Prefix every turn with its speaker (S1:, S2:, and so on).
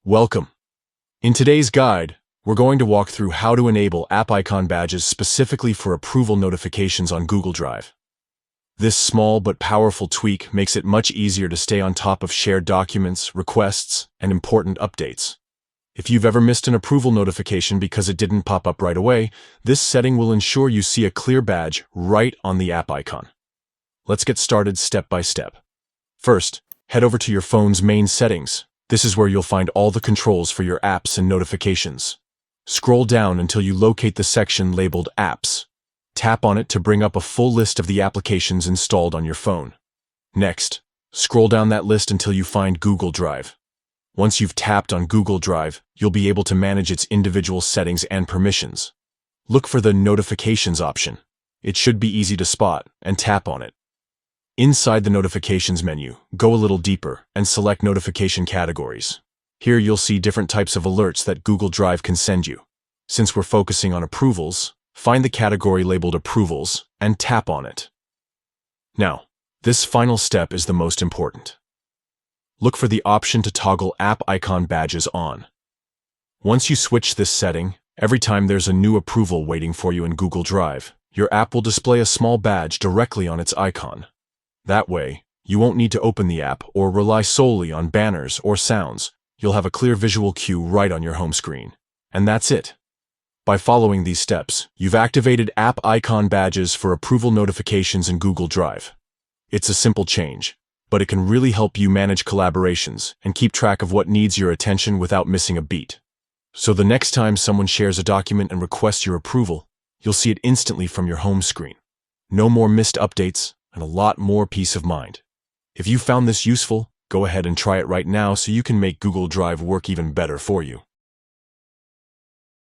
S1: Welcome. In today's guide, we're going to walk through how to enable app icon badges specifically for approval notifications on Google Drive. This small but powerful tweak makes it much easier to stay on top of shared documents, requests, and important updates. If you've ever missed an approval notification because it didn't pop up right away, this setting will ensure you see a clear badge right on the app icon. Let's get started step by step. First, head over to your phone's main settings. This is where you'll find all the controls for your apps and notifications. Scroll down until you locate the section labeled Apps. Tap on it to bring up a full list of the applications installed on your phone. Next, scroll down that list until you find Google Drive. Once you've tapped on Google Drive, you'll be able to manage its individual settings and permissions. Look for the Notifications option. It should be easy to spot, and tap on it. Inside the Notifications menu, go a little deeper and select Notification Categories. Here you'll see different types of alerts that Google Drive can send you. Since we're focusing on approvals, find the category labeled Approvals and tap on it. Now, this final step is the most important. Look for the option to toggle app icon badges on. Once you switch this setting, every time there's a new approval waiting for you in Google Drive, your app will display a small badge directly on its icon. That way, you won't need to open the app or rely solely on banners or sounds. You'll have a clear visual cue right on your home screen. And that's it. By following these steps, you've activated app icon badges for approval notifications in Google Drive. It's a simple change, but it can really help you manage collaborations and keep track of what needs your attention without missing a beat. So the next time someone shares a document and requests your approval, you'll see it instantly from your home screen. No more missed updates, and a lot more peace of mind. If you found this useful, go ahead and try it right now so you can make Google Drive work even better for you.